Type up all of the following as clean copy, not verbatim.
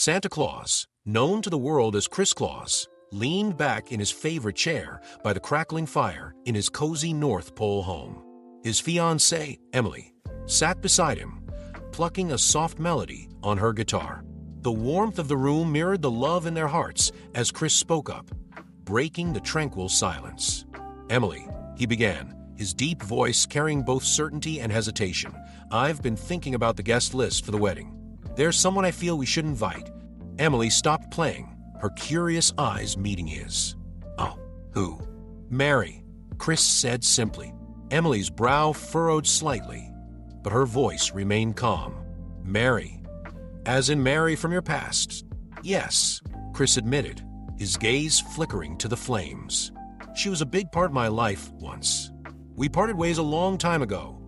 Santa Claus, known to the world as Claus, leaned back in his favorite chair by the crackling fire in his cozy North Pole home. His fiancée, Emily, sat beside him, plucking a soft melody on her guitar. The warmth of the room mirrored the love in their hearts as Chris spoke up, breaking the tranquil silence. "Emily," he began, his deep voice carrying both certainty and hesitation, "I've been thinking about the guest list for the wedding. There's someone I feel we should invite." Emily stopped playing, her curious eyes meeting his. "Oh, who?" "Mary," Chris said simply. Emily's brow furrowed slightly, but her voice remained calm. "Mary, as in Mary from your past?" "Yes," Chris admitted, his gaze flickering to the flames. "She was a big part of my life once. We parted ways a long time ago,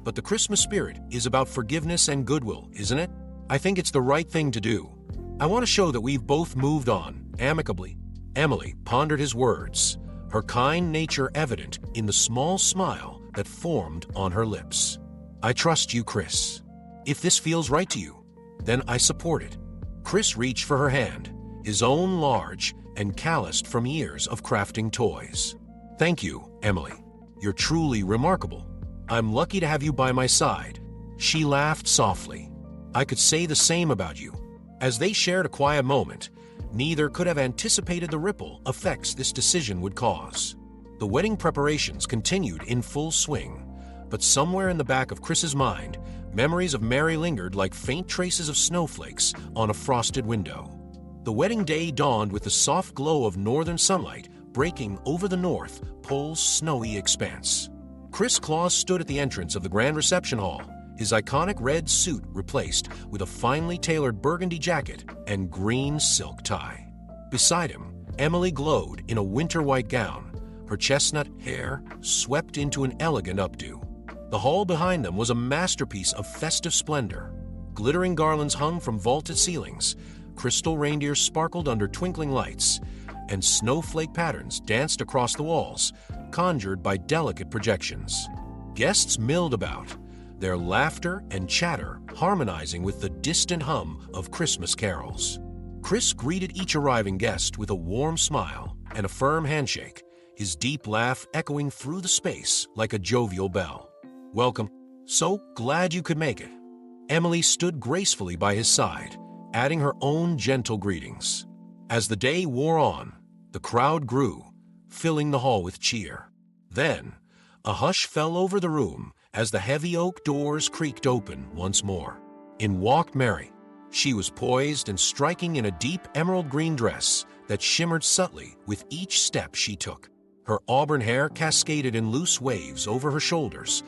but the Christmas spirit is about forgiveness and goodwill, isn't it? I think it's the right thing to do. I want to show that we've both moved on, amicably." Emily pondered his words, her kind nature evident in the small smile that formed on her lips. "I trust you, Chris. If this feels right to you, then I support it." Chris reached for her hand, his own large and calloused from years of crafting toys. "Thank you, Emily. You're truly remarkable. I'm lucky to have you by my side." She laughed softly. "I could say the same about you." As they shared a quiet moment, neither could have anticipated the ripple effects this decision would cause. The wedding preparations continued in full swing, but somewhere in the back of Chris's mind, memories of Mary lingered like faint traces of snowflakes on a frosted window. The wedding day dawned with the soft glow of northern sunlight breaking over the North Pole's snowy expanse. Claus stood at the entrance of the grand reception hall, his iconic red suit replaced with a finely tailored burgundy jacket and green silk tie. Beside him, Emily glowed in a winter white gown, her chestnut hair swept into an elegant updo. The hall behind them was a masterpiece of festive splendor. Glittering garlands hung from vaulted ceilings, crystal reindeers sparkled under twinkling lights, and snowflake patterns danced across the walls, conjured by delicate projections. Guests milled about, their laughter and chatter harmonizing with the distant hum of Christmas carols. Chris greeted each arriving guest with a warm smile and a firm handshake, his deep laugh echoing through the space like a jovial bell. "Welcome. So glad you could make it." Emily stood gracefully by his side, adding her own gentle greetings. As the day wore on, the crowd grew, filling the hall with cheer. Then, a hush fell over the room as the heavy oak doors creaked open once more. In walked Mary. She was poised and striking in a deep emerald green dress that shimmered subtly with each step she took. Her auburn hair cascaded in loose waves over her shoulders,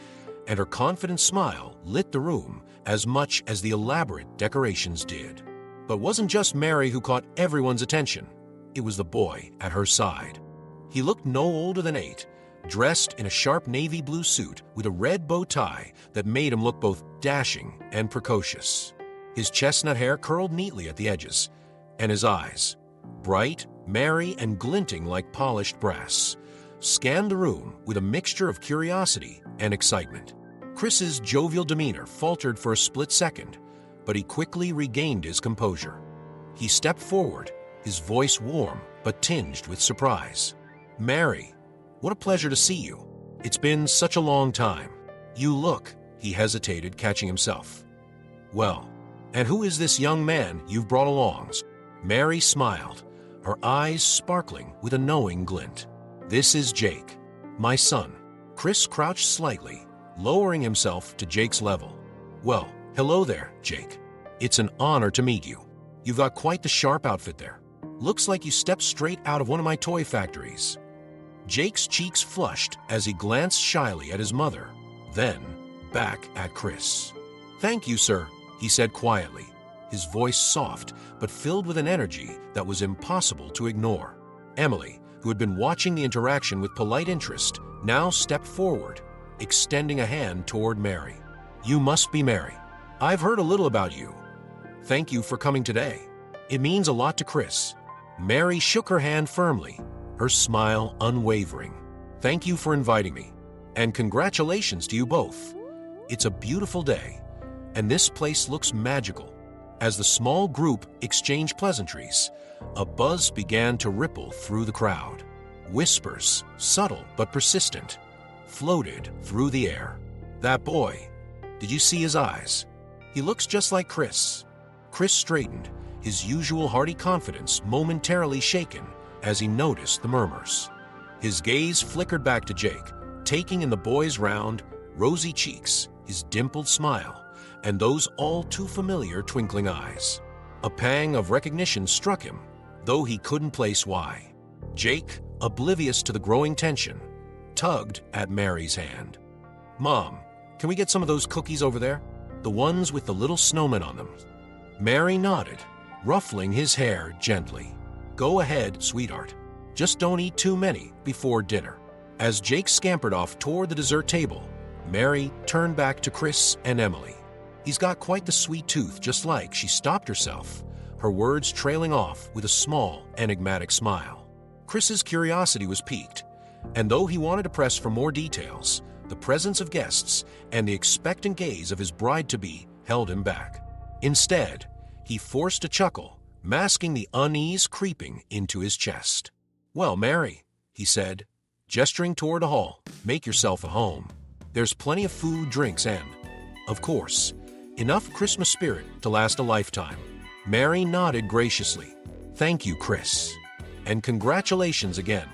and her confident smile lit the room as much as the elaborate decorations did. But it wasn't just Mary who caught everyone's attention. It was the boy at her side. He looked no older than 8, dressed in a sharp navy blue suit with a red bow tie that made him look both dashing and precocious. His chestnut hair curled neatly at the edges, and his eyes, bright, merry, and glinting like polished brass, scanned the room with a mixture of curiosity and excitement. Chris's jovial demeanor faltered for a split second, but he quickly regained his composure. He stepped forward, his voice warm but tinged with surprise. "Mary, what a pleasure to see you. It's been such a long time. You look," he hesitated, catching himself. "Well, and who is this young man you've brought along?" Mary smiled, her eyes sparkling with a knowing glint. "This is Jake, my son." Chris crouched slightly, lowering himself to Jake's level. "Well, hello there, Jake. It's an honor to meet you. You've got quite the sharp outfit there. Looks like you stepped straight out of one of my toy factories." Jake's cheeks flushed as he glanced shyly at his mother, then back at Chris. "Thank you, sir," he said quietly, his voice soft but filled with an energy that was impossible to ignore. Emily, who had been watching the interaction with polite interest, now stepped forward, extending a hand toward Mary. "You must be Mary. I've heard a little about you. Thank you for coming today. It means a lot to Chris." Mary shook her hand firmly, her smile unwavering. "Thank you for inviting me, and congratulations to you both. It's a beautiful day, and this place looks magical." As the small group exchanged pleasantries, a buzz began to ripple through the crowd. Whispers, subtle but persistent, floated through the air. "That boy, did you see his eyes? He looks just like Chris." Chris straightened, his usual hearty confidence momentarily shaken as he noticed the murmurs. His gaze flickered back to Jake, taking in the boy's round, rosy cheeks, his dimpled smile, and those all too familiar twinkling eyes. A pang of recognition struck him, though he couldn't place why. Jake, oblivious to the growing tension, tugged at Mary's hand. "Mom, can we get some of those cookies over there? The ones with the little snowman on them." Mary nodded, ruffling his hair gently. "Go ahead, sweetheart. Just don't eat too many before dinner." As Jake scampered off toward the dessert table, Mary turned back to Chris and Emily. "He's got quite the sweet tooth," just like she stopped herself, her words trailing off with a small, enigmatic smile. Chris's curiosity was piqued, and though he wanted to press for more details, the presence of guests and the expectant gaze of his bride-to-be held him back. Instead, he forced a chuckle, masking the unease creeping into his chest. "Well, Mary," he said, gesturing toward a hall, "make yourself at home. There's plenty of food, drinks, and, of course, enough Christmas spirit to last a lifetime." Mary nodded graciously. "Thank you, Chris. And congratulations again."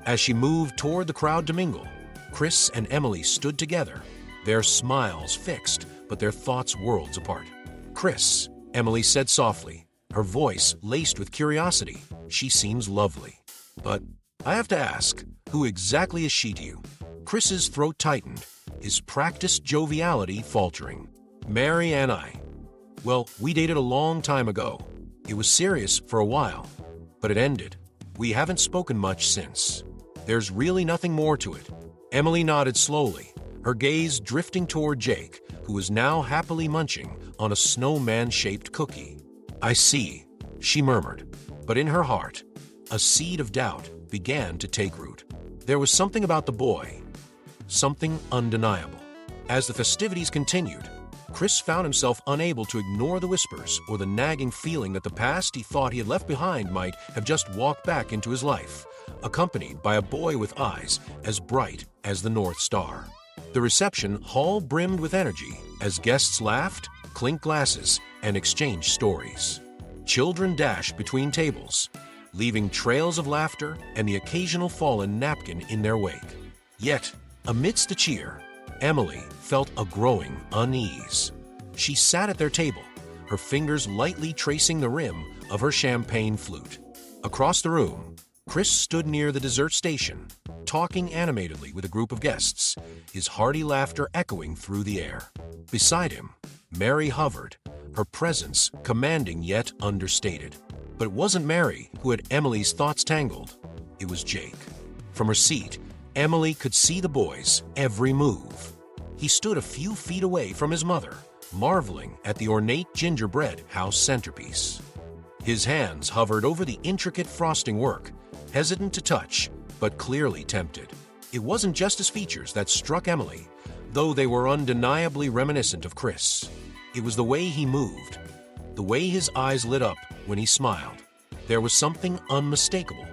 As she moved toward the crowd to mingle, Chris and Emily stood together, their smiles fixed, but their thoughts worlds apart. "Chris," Emily said softly, her voice laced with curiosity, "she seems lovely. But I have to ask, who exactly is she to you?" Chris's throat tightened, his practiced joviality faltering. "Mary and I. Well, we dated a long time ago. It was serious for a while, but it ended. We haven't spoken much since. There's really nothing more to it." Emily nodded slowly, her gaze drifting toward Jake, who was now happily munching on a snowman-shaped cookie. "I see," she murmured, but in her heart, a seed of doubt began to take root. There was something about the boy, something undeniable. As the festivities continued, Chris found himself unable to ignore the whispers or the nagging feeling that the past he thought he had left behind might have just walked back into his life, accompanied by a boy with eyes as bright as the North Star. The reception hall brimmed with energy as guests laughed, clinked glasses, and exchanged stories. Children dashed between tables, leaving trails of laughter and the occasional fallen napkin in their wake. Yet, amidst the cheer, Emily felt a growing unease. She sat at their table, her fingers lightly tracing the rim of her champagne flute. Across the room, Chris stood near the dessert station, talking animatedly with a group of guests, his hearty laughter echoing through the air. Beside him, Mary hovered, her presence commanding yet understated. But it wasn't Mary who had Emily's thoughts tangled. It was Jake. From her seat, Emily could see the boy's every move. He stood a few feet away from his mother, marveling at the ornate gingerbread house centerpiece. His hands hovered over the intricate frosting work, hesitant to touch, but clearly tempted. It wasn't just his features that struck Emily, though they were undeniably reminiscent of Chris. It was the way he moved, the way his eyes lit up when he smiled. There was something unmistakable.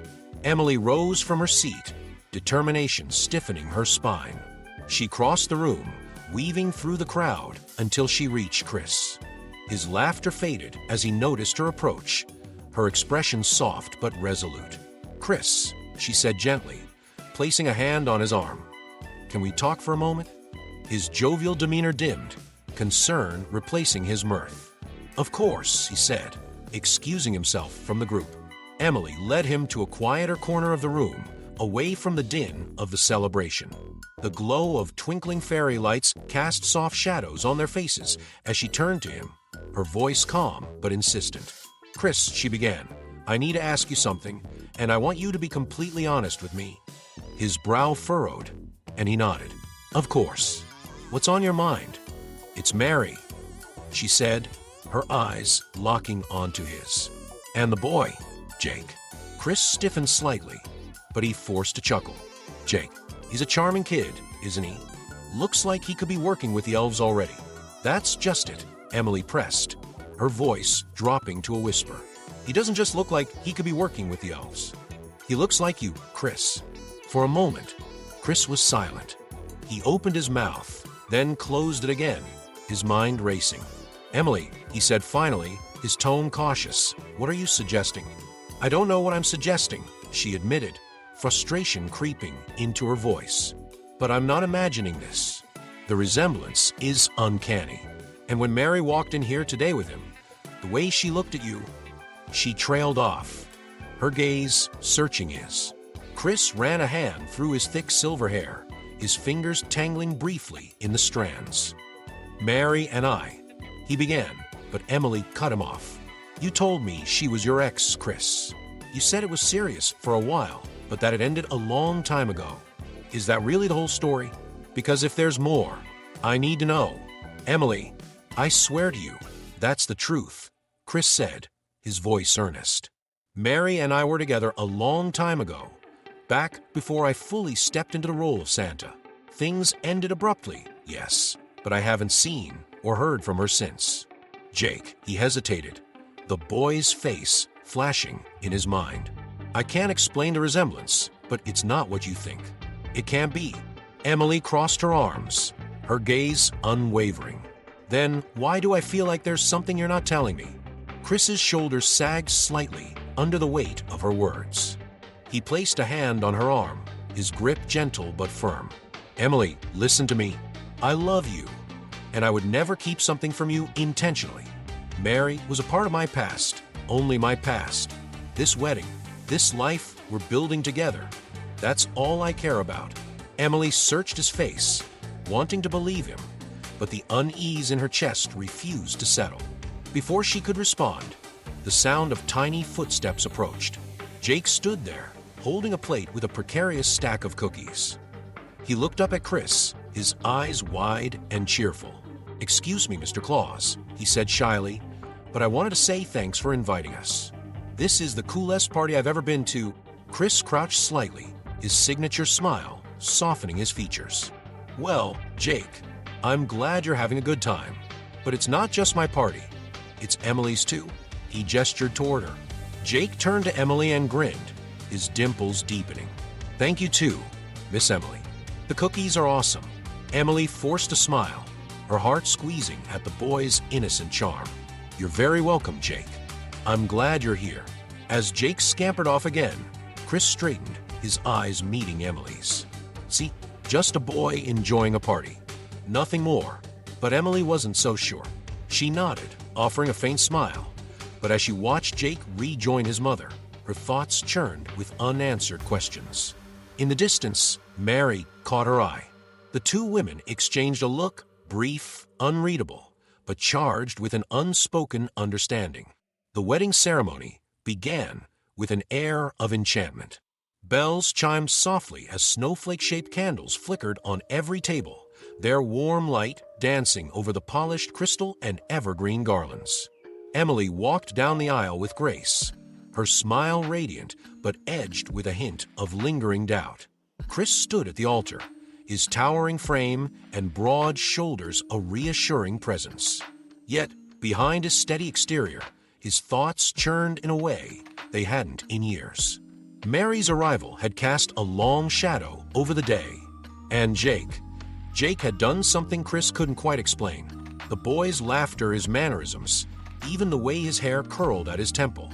Emily rose from her seat, determination stiffening her spine. She crossed the room, weaving through the crowd until she reached Chris. His laughter faded as he noticed her approach, her expression soft but resolute. "Chris," she said gently, placing a hand on his arm. "Can we talk for a moment?" His jovial demeanor dimmed, concern replacing his mirth. "Of course," he said, excusing himself from the group. Emily led him to a quieter corner of the room, away from the din of the celebration. The glow of twinkling fairy lights cast soft shadows on their faces as she turned to him, her voice calm but insistent. "Chris," she began, "I need to ask you something, and I want you to be completely honest with me." His brow furrowed, and he nodded. "Of course. What's on your mind?" "It's Mary," she said, her eyes locking onto his. "And the boy, Jake." Chris stiffened slightly, but he forced a chuckle. "Jake, he's a charming kid, isn't he? Looks like he could be working with the elves already." "That's just it," Emily pressed, her voice dropping to a whisper. "He doesn't just look like he could be working with the elves. He looks like you, Chris." For a moment, Chris was silent. He opened his mouth, then closed it again, his mind racing. "Emily," he said finally, his tone cautious, "what are you suggesting?" "I don't know what I'm suggesting," she admitted, frustration creeping into her voice. "But I'm not imagining this. The resemblance is uncanny. And when Mary walked in here today with him, the way she looked at you..." She trailed off, her gaze searching his. Chris ran a hand through his thick silver hair, his fingers tangling briefly in the strands. "Mary and I," he began, but Emily cut him off. "You told me she was your ex, Chris. You said it was serious for a while, but that it ended a long time ago. Is that really the whole story? Because if there's more, I need to know." "Emily, I swear to you, that's the truth," Chris said, his voice earnest. "Mary and I were together a long time ago, back before I fully stepped into the role of Santa. Things ended abruptly, yes, but I haven't seen or heard from her since." "Jake," he hesitated, the boy's face flashing in his mind. "I can't explain the resemblance, but it's not what you think. It can't be." Emily crossed her arms, her gaze unwavering. "Then why do I feel like there's something you're not telling me?" Chris's shoulders sagged slightly under the weight of her words. He placed a hand on her arm, his grip gentle but firm. "Emily, listen to me. I love you, and I would never keep something from you intentionally. Mary was a part of my past, only my past. This wedding, this life we're building together, that's all I care about." Emily searched his face, wanting to believe him, but the unease in her chest refused to settle. Before she could respond, the sound of tiny footsteps approached. Jake stood there, holding a plate with a precarious stack of cookies. He looked up at Chris, his eyes wide and cheerful. "Excuse me, Mr. Claus," he said shyly, "but I wanted to say thanks for inviting us. This is the coolest party I've ever been to." Chris crouched slightly, his signature smile softening his features. "Well, Jake, I'm glad you're having a good time, but it's not just my party. It's Emily's too." He gestured toward her. Jake turned to Emily and grinned, his dimples deepening. "Thank you too, Miss Emily. The cookies are awesome." Emily forced a smile, her heart squeezing at the boy's innocent charm. "You're very welcome, Jake. I'm glad you're here." As Jake scampered off again, Chris straightened, his eyes meeting Emily's. See, just a boy enjoying a party. Nothing more. But Emily wasn't so sure. She nodded, offering a faint smile. But as she watched Jake rejoin his mother, her thoughts churned with unanswered questions. In the distance, Mary caught her eye. The two women exchanged a look, brief, unreadable, but charged with an unspoken understanding. The wedding ceremony began with an air of enchantment. Bells chimed softly as snowflake-shaped candles flickered on every table, their warm light dancing over the polished crystal and evergreen garlands. Emily walked down the aisle with grace, her smile radiant but edged with a hint of lingering doubt. Chris stood at the altar, his towering frame and broad shoulders a reassuring presence. Yet, behind his steady exterior, his thoughts churned in a way they hadn't in years. Mary's arrival had cast a long shadow over the day, and Jake had done something Chris couldn't quite explain. The boy's laughter, his mannerisms, even the way his hair curled at his temple.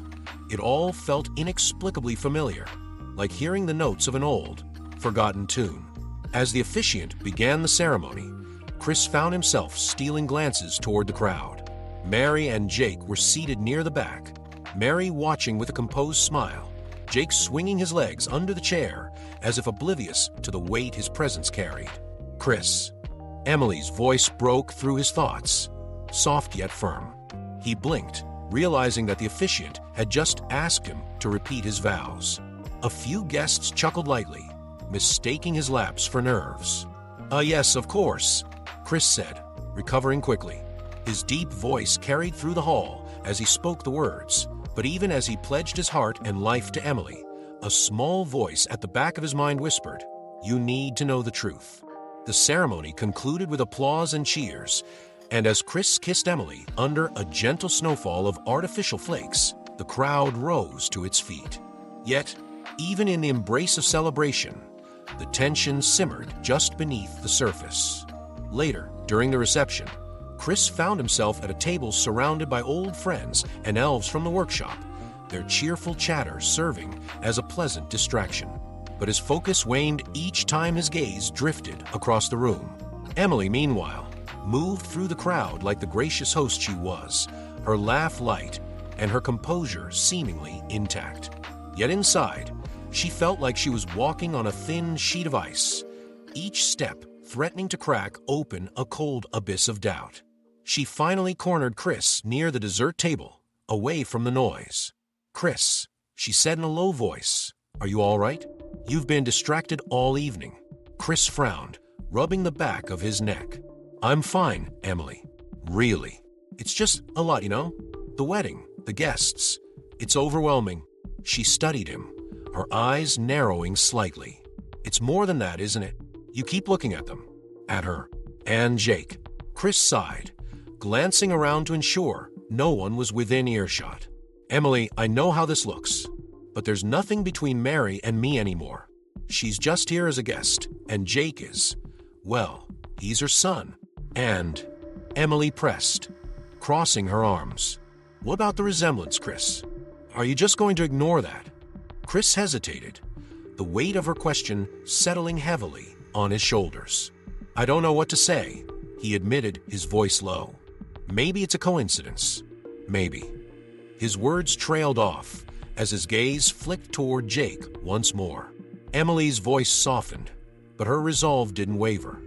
It all felt inexplicably familiar, like hearing the notes of an old, forgotten tune. As the officiant began the ceremony, Chris found himself stealing glances toward the crowd. Mary and Jake were seated near the back, Mary watching with a composed smile, Jake swinging his legs under the chair as if oblivious to the weight his presence carried. "Chris." Emily's voice broke through his thoughts, soft yet firm. He blinked, realizing that the officiant had just asked him to repeat his vows. A few guests chuckled lightly, mistaking his lapse for nerves. Yes, of course," Chris said, recovering quickly. His deep voice carried through the hall as he spoke the words, but even as he pledged his heart and life to Emily, a small voice at the back of his mind whispered, "You need to know the truth." The ceremony concluded with applause and cheers, And as Chris kissed Emily under a gentle snowfall of artificial flakes, the crowd rose to its feet. Yet, even in the embrace of celebration, the tension simmered just beneath the surface. Later, during the reception, Chris found himself at a table surrounded by old friends and elves from the workshop, their cheerful chatter serving as a pleasant distraction. But his focus waned each time his gaze drifted across the room. Emily, meanwhile, moved through the crowd like the gracious host she was, her laugh light and her composure seemingly intact. Yet inside, she felt like she was walking on a thin sheet of ice, each step threatening to crack open a cold abyss of doubt. She finally cornered Chris near the dessert table, away from the noise. "Chris," she said in a low voice, "are you all right? You've been distracted all evening." Chris frowned, rubbing the back of his neck. "I'm fine, Emily. Really. It's just a lot, The wedding, the guests. It's overwhelming." She studied him, her eyes narrowing slightly. "It's more than that, isn't it? You keep looking at them. At her. And Jake." Chris sighed, glancing around to ensure no one was within earshot. "Emily, I know how this looks, but there's nothing between Mary and me anymore. She's just here as a guest, and Jake is, well, he's her son. And," Emily pressed, crossing her arms. "What about the resemblance, Chris? Are you just going to ignore that?" Chris hesitated, the weight of her question settling heavily on his shoulders. "I don't know what to say," he admitted, his voice low. "Maybe it's a coincidence. Maybe." His words trailed off as his gaze flicked toward Jake once more. Emily's voice softened, but her resolve didn't waver.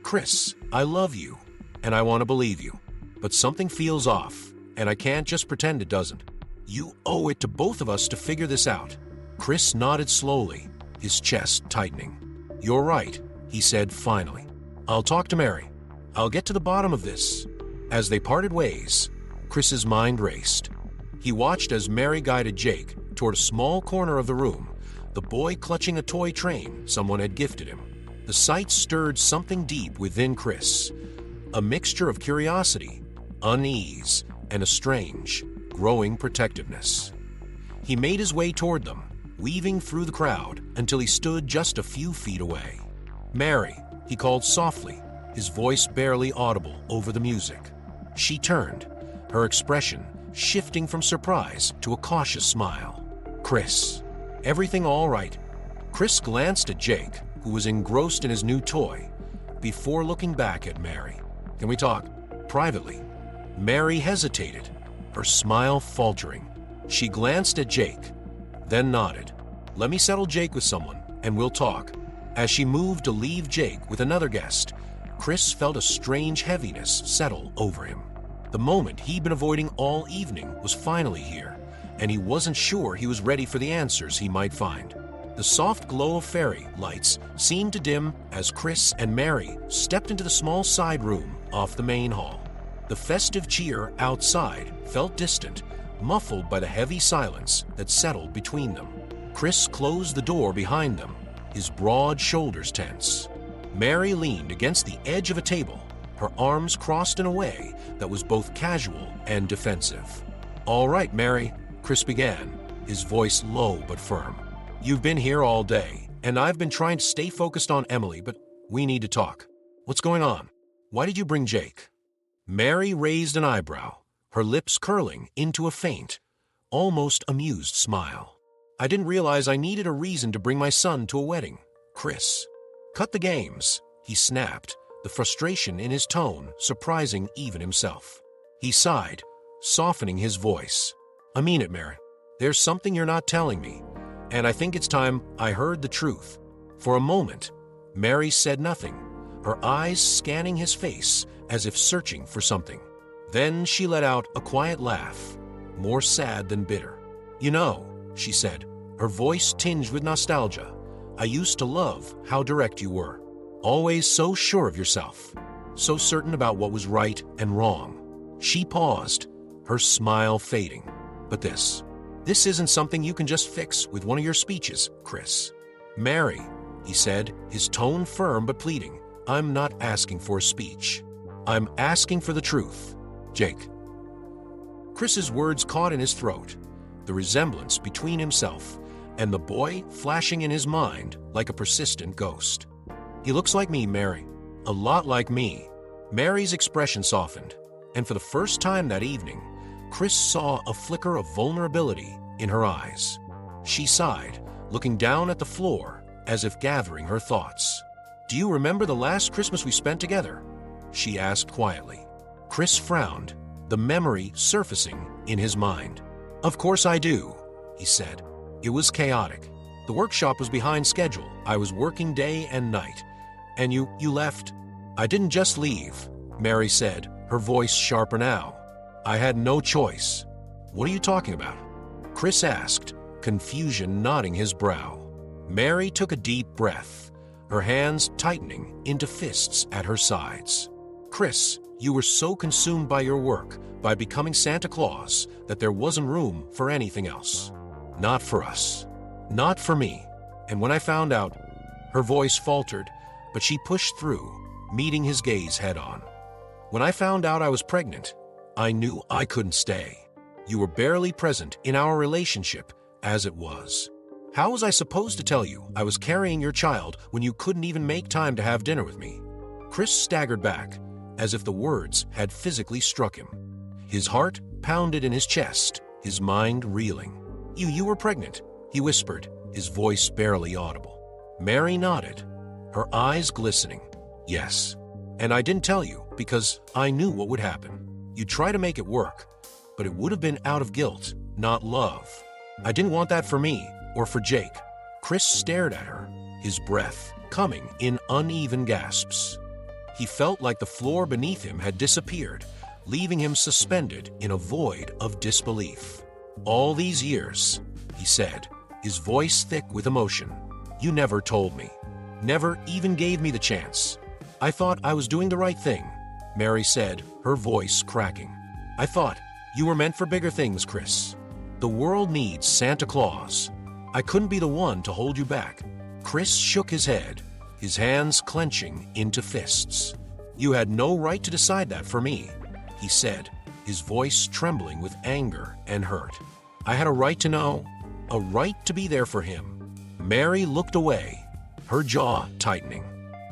"Chris, I love you, and I want to believe you. But something feels off, and I can't just pretend it doesn't. You owe it to both of us to figure this out." Chris nodded slowly, his chest tightening. "You're right," he said finally. "I'll talk to Mary. I'll get to the bottom of this." As they parted ways, Chris's mind raced. He watched as Mary guided Jake toward a small corner of the room, the boy clutching a toy train someone had gifted him. The sight stirred something deep within Chris, a mixture of curiosity, unease, and a strange, growing protectiveness. He made his way toward them, weaving through the crowd until he stood just a few feet away. "Mary," he called softly, his voice barely audible over the music. She turned, her expression shifting from surprise to a cautious smile. "Chris, everything all right?" Chris glanced at Jake, who was engrossed in his new toy, before looking back at Mary. "Can we talk privately?" Mary hesitated, her smile faltering. She glanced at Jake, then nodded. "Let me settle Jake with someone, and we'll talk." As she moved to leave Jake with another guest, Chris felt a strange heaviness settle over him. The moment he'd been avoiding all evening was finally here, and he wasn't sure he was ready for the answers he might find. The soft glow of fairy lights seemed to dim as Chris and Mary stepped into the small side room off the main hall. The festive cheer outside felt distant, muffled by the heavy silence that settled between them. Chris closed the door behind them, his broad shoulders tense. Mary leaned against the edge of a table, her arms crossed in a way that was both casual and defensive. "All right, Mary," Chris began, his voice low but firm. "You've been here all day, and I've been trying to stay focused on Emily, but we need to talk. What's going on? Why did you bring Jake?" Mary raised an eyebrow, her lips curling into a faint, almost amused smile. "I didn't realize I needed a reason to bring my son to a wedding, Chris." "Cut the games," he snapped, the frustration in his tone surprising even himself. He sighed, softening his voice. "I mean it, Mary. There's something you're not telling me, and I think it's time I heard the truth." For a moment, Mary said nothing, her eyes scanning his face as if searching for something. Then she let out a quiet laugh, more sad than bitter. "You know," she said, her voice tinged with nostalgia, "I used to love how direct you were. Always so sure of yourself, so certain about what was right and wrong." She paused, her smile fading. "But this isn't something you can just fix with one of your speeches, Chris." "Mary," he said, his tone firm but pleading, "I'm not asking for a speech. I'm asking for the truth. Jake. Chris's words caught in his throat, the resemblance between himself and the boy flashing in his mind like a persistent ghost. He looks like me, Mary. A lot like me. Mary's expression softened, and for the first time that evening, Chris saw a flicker of vulnerability in her eyes. She sighed, looking down at the floor as if gathering her thoughts. Do you remember the last Christmas we spent together? She asked quietly. Chris frowned, the memory surfacing in his mind. Of course I do, he said. It was chaotic. The workshop was behind schedule. I was working day and night. And you left. I didn't just leave, Mary said, her voice sharper now. I had no choice. What are you talking about? Chris asked, confusion knotting his brow. Mary took a deep breath, her hands tightening into fists at her sides. Chris, you were so consumed by your work, by becoming Santa Claus, that there wasn't room for anything else. Not for us. Not for me. And when I found out, her voice faltered, but she pushed through, meeting his gaze head-on. When I found out I was pregnant, I knew I couldn't stay. You were barely present in our relationship as it was. How was I supposed to tell you I was carrying your child when you couldn't even make time to have dinner with me? Chris staggered back, as if the words had physically struck him. His heart pounded in his chest, his mind reeling. You were pregnant, he whispered, his voice barely audible. Mary nodded, her eyes glistening. Yes. And I didn't tell you because I knew what would happen. You'd try to make it work, but it would have been out of guilt, not love. I didn't want that for me or for Jake. Chris stared at her, his breath coming in uneven gasps. He felt like the floor beneath him had disappeared, leaving him suspended in a void of disbelief. All these years, he said, his voice thick with emotion, you never told me. Never even gave me the chance. I thought I was doing the right thing, Mary said, her voice cracking. I thought you were meant for bigger things, Chris. The world needs Santa Claus. I couldn't be the one to hold you back. Chris shook his head, his hands clenching into fists. You had no right to decide that for me, he said, his voice trembling with anger and hurt. I had a right to know, a right to be there for him. Mary looked away, her jaw tightening.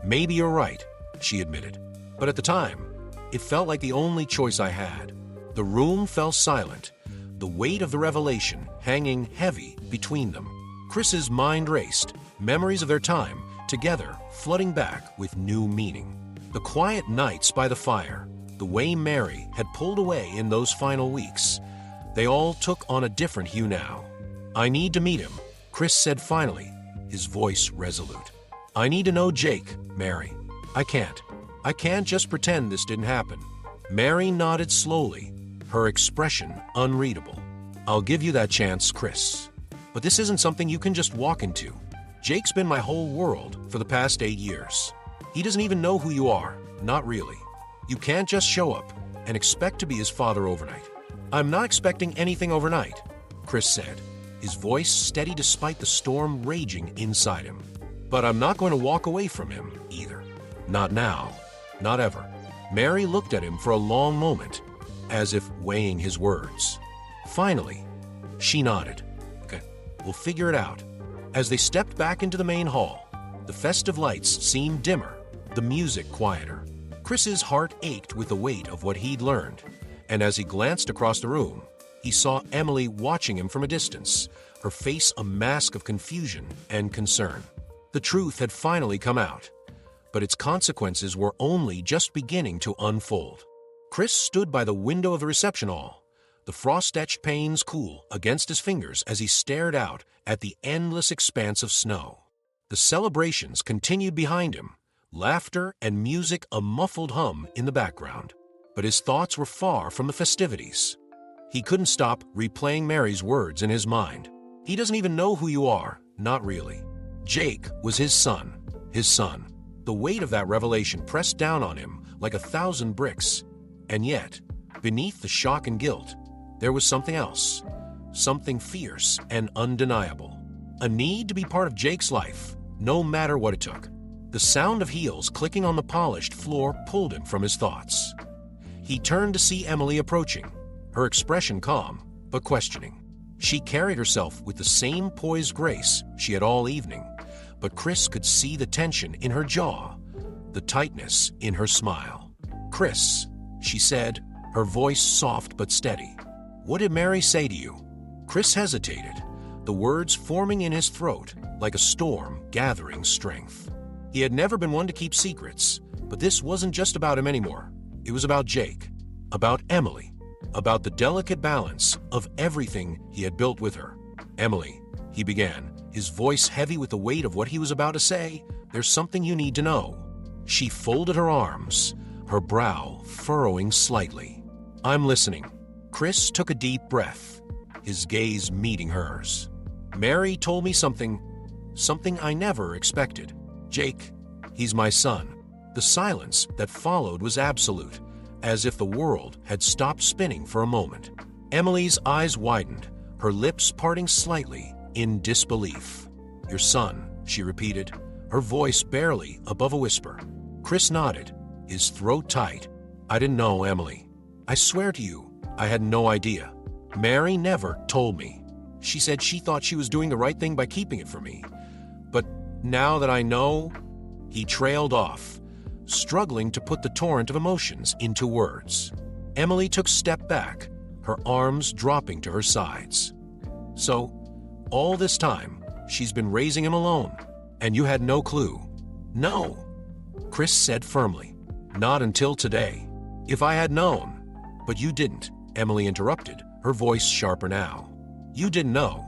Maybe you're right, she admitted. But at the time, it felt like the only choice I had. The room fell silent, the weight of the revelation hanging heavy between them. Chris's mind raced, memories of their time together flooding back with new meaning. The quiet nights by the fire, the way Mary had pulled away in those final weeks, they all took on a different hue now. I need to meet him, Chris said finally, his voice resolute. I need to know Jake, Mary. I can't just pretend this didn't happen. Mary nodded slowly, her expression unreadable. I'll give you that chance, Chris. But this isn't something you can just walk into. Jake's been my whole world for the past 8 years. He doesn't even know who you are, not really. You can't just show up and expect to be his father overnight. I'm not expecting anything overnight, Chris said, his voice steady despite the storm raging inside him. But I'm not going to walk away from him either. Not now. Not ever. Mary looked at him for a long moment, as if weighing his words. Finally, she nodded. Okay, we'll figure it out. As they stepped back into the main hall, the festive lights seemed dimmer, the music quieter. Chris's heart ached with the weight of what he'd learned, and as he glanced across the room, he saw Emily watching him from a distance, her face a mask of confusion and concern. The truth had finally come out, but its consequences were only just beginning to unfold. Chris stood by the window of the reception hall, the frost-etched panes cool against his fingers as he stared out at the endless expanse of snow. The celebrations continued behind him, laughter and music a muffled hum in the background. But his thoughts were far from the festivities. He couldn't stop replaying Mary's words in his mind. He doesn't even know who you are, not really. Jake was his son, his son. The weight of that revelation pressed down on him like 1,000 bricks. And yet, beneath the shock and guilt, there was something else, something fierce and undeniable. A need to be part of Jake's life, no matter what it took. The sound of heels clicking on the polished floor pulled him from his thoughts. He turned to see Emily approaching, her expression calm but questioning. She carried herself with the same poised grace she had all evening, but Chris could see the tension in her jaw, the tightness in her smile. "Chris," she said, her voice soft but steady. "What did Mary say to you?" Chris hesitated, the words forming in his throat like a storm gathering strength. He had never been one to keep secrets, but this wasn't just about him anymore. It was about Jake, about Emily, about the delicate balance of everything he had built with her. "Emily," he began, his voice heavy with the weight of what he was about to say, "there's something you need to know." She folded her arms, her brow furrowing slightly. "I'm listening." Chris took a deep breath, his gaze meeting hers. "Mary told me something I never expected. Jake, he's my son." The silence that followed was absolute, as if the world had stopped spinning for a moment. Emily's eyes widened, her lips parting slightly in disbelief. "Your son," she repeated, her voice barely above a whisper. Chris nodded, his throat tight. "I didn't know, Emily. I swear to you, I had no idea. Mary never told me. She said she thought she was doing the right thing by keeping it from me. But now that I know..." He trailed off, struggling to put the torrent of emotions into words. Emily took a step back, her arms dropping to her sides. "So, all this time, she's been raising him alone, and you had no clue?" "No," Chris said firmly. "Not until today. If I had known..." "But you didn't," Emily interrupted, her voice sharper now. "You didn't know,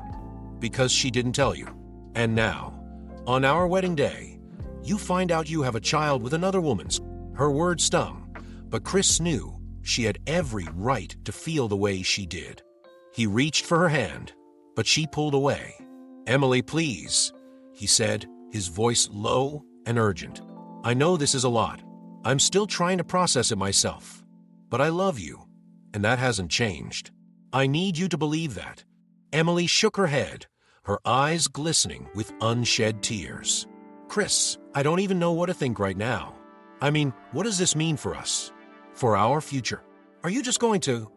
because she didn't tell you. And now, on our wedding day, you find out you have a child with another woman's." Her words stung, but Chris knew she had every right to feel the way she did. He reached for her hand, but she pulled away. "Emily, please," he said, his voice low and urgent. "I know this is a lot. I'm still trying to process it myself. But I love you, and that hasn't changed. I need you to believe that." Emily shook her head, her eyes glistening with unshed tears. "Chris, I don't even know what to think right now. I mean, what does this mean for us? For our future? Are you just going to,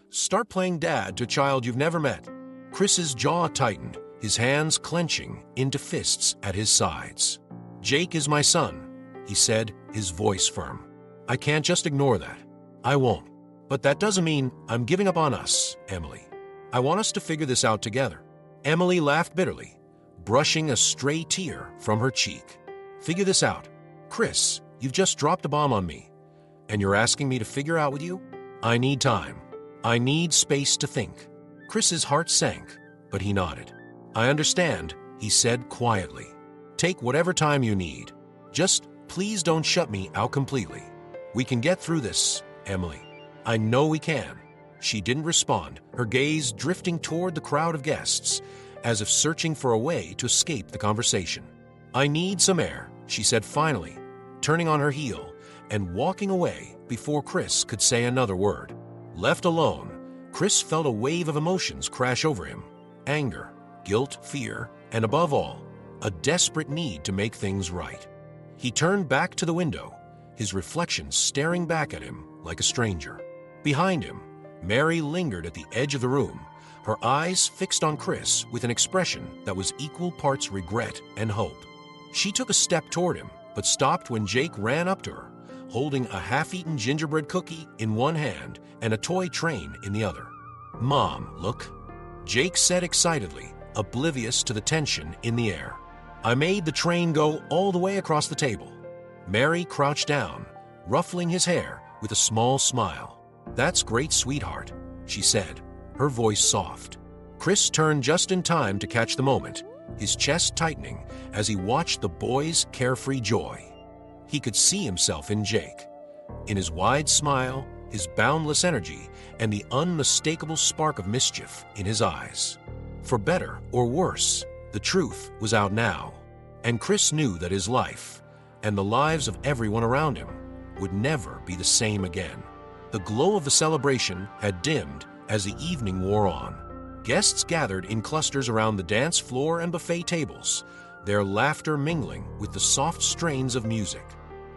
start playing dad to a child you've never met?" Chris's jaw tightened, his hands clenching into fists at his sides. "Jake is my son," he said, his voice firm. "I can't just ignore that. I won't. But that doesn't mean I'm giving up on us, Emily. I want us to figure this out together." Emily laughed bitterly, brushing a stray tear from her cheek. "Figure this out? Chris, you've just dropped a bomb on me, and you're asking me to figure out with you? I need time. I need space to think." Chris's heart sank, but he nodded. "I understand," he said quietly. "Take whatever time you need. Just please don't shut me out completely. We can get through this, Emily. I know we can." She didn't respond, her gaze drifting toward the crowd of guests, as if searching for a way to escape the conversation. "I need some air," she said finally, turning on her heel and walking away before Chris could say another word. Left alone, Chris felt a wave of emotions crash over him: anger, guilt, fear, and above all, a desperate need to make things right. He turned back to the window, his reflection staring back at him like a stranger. Behind him, Mary lingered at the edge of the room, her eyes fixed on Chris with an expression that was equal parts regret and hope. She took a step toward him, but stopped when Jake ran up to her, holding a half-eaten gingerbread cookie in one hand and a toy train in the other. "Mom, look," Jake said excitedly, oblivious to the tension in the air. "I made the train go all the way across the table." Mary crouched down, ruffling his hair with a small smile. "That's great, sweetheart," she said, her voice soft. Chris turned just in time to catch the moment, his chest tightening as he watched the boy's carefree joy. He could see himself in Jake, in his wide smile, his boundless energy, and the unmistakable spark of mischief in his eyes. For better or worse, the truth was out now, and Chris knew that his life, and the lives of everyone around him, would never be the same again. The glow of the celebration had dimmed as the evening wore on. Guests gathered in clusters around the dance floor and buffet tables, their laughter mingling with the soft strains of music.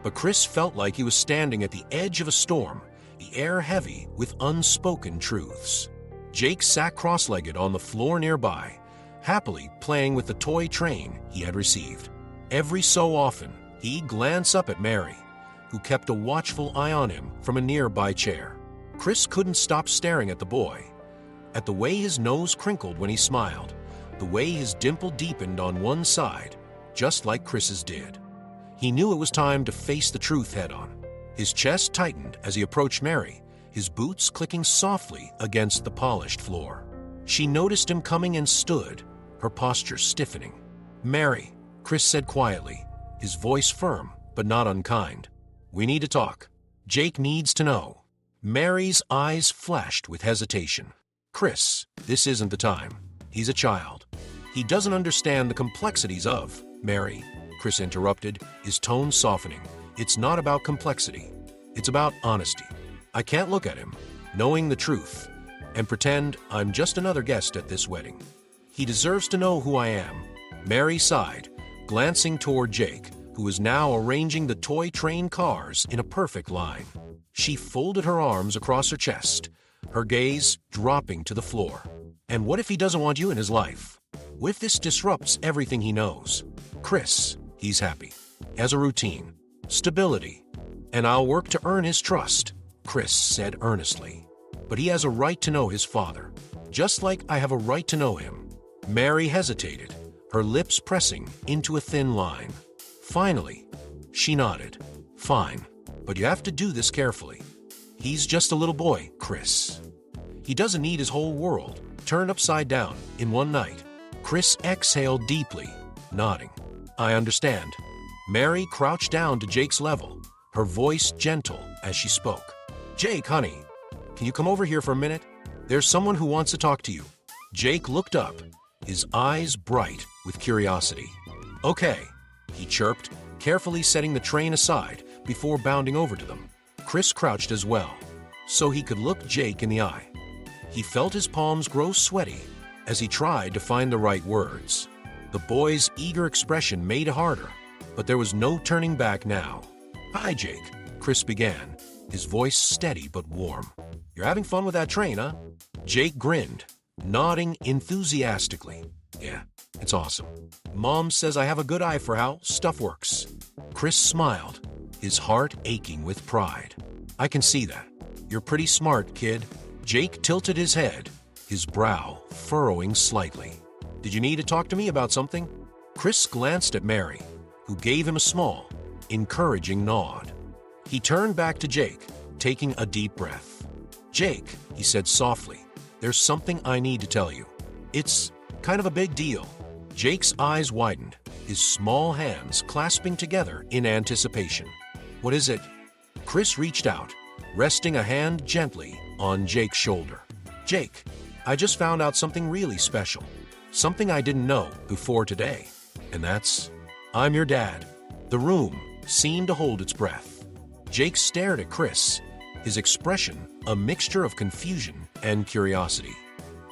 But Chris felt like he was standing at the edge of a storm, the air heavy with unspoken truths. Jake sat cross-legged on the floor nearby, happily playing with the toy train he had received. Every so often, he'd glance up at Mary, who kept a watchful eye on him from a nearby chair. Chris couldn't stop staring at the boy, at the way his nose crinkled when he smiled, the way his dimple deepened on one side, just like Chris's did. He knew it was time to face the truth head-on. His chest tightened as he approached Mary, his boots clicking softly against the polished floor. She noticed him coming and stood, her posture stiffening. "Mary," Chris said quietly, his voice firm but not unkind. "We need to talk. Jake needs to know." Mary's eyes flashed with hesitation. "Chris, this isn't the time. He's a child. He doesn't understand the complexities of—" "Mary," Chris interrupted, his tone softening. "It's not about complexity. It's about honesty. I can't look at him, knowing the truth, and pretend I'm just another guest at this wedding. He deserves to know who I am." Mary sighed, glancing toward Jake, who was now arranging the toy train cars in a perfect line. She folded her arms across her chest, her gaze dropping to the floor. "And what if he doesn't want you in his life? What if this disrupts everything he knows? Chris, he's happy. He has a routine, stability, and I'll work to earn his trust," Chris said earnestly. "But he has a right to know his father, just like I have a right to know him." Mary hesitated, her lips pressing into a thin line. Finally, she nodded. "Fine, but you have to do this carefully. He's just a little boy, Chris. He doesn't need his whole world turned upside down in one night." Chris exhaled deeply, nodding. "I understand." Mary crouched down to Jake's level, her voice gentle as she spoke. "Jake, honey, can you come over here for a minute? There's someone who wants to talk to you." Jake looked up, his eyes bright with curiosity. "Okay," he chirped, carefully setting the train aside before bounding over to them. Chris crouched as well, so he could look Jake in the eye. He felt his palms grow sweaty as he tried to find the right words. The boy's eager expression made it harder, but there was no turning back now. "Hi, Jake," Chris began, his voice steady but warm. "You're having fun with that train, huh?" Jake grinned, nodding enthusiastically. "Yeah, it's awesome. Mom says I have a good eye for how stuff works." Chris smiled, his heart aching with pride. "I can see that. You're pretty smart, kid." Jake tilted his head, his brow furrowing slightly. "Did you need to talk to me about something?" Chris glanced at Mary, who gave him a small, encouraging nod. He turned back to Jake, taking a deep breath. "Jake," he said softly, "there's something I need to tell you. It's kind of a big deal." Jake's eyes widened, his small hands clasping together in anticipation. "What is it?" Chris reached out, resting a hand gently on Jake's shoulder. "Jake, I just found out something really special. Something I didn't know before today. And that's, I'm your dad." The room seemed to hold its breath. Jake stared at Chris, his expression a mixture of confusion and curiosity.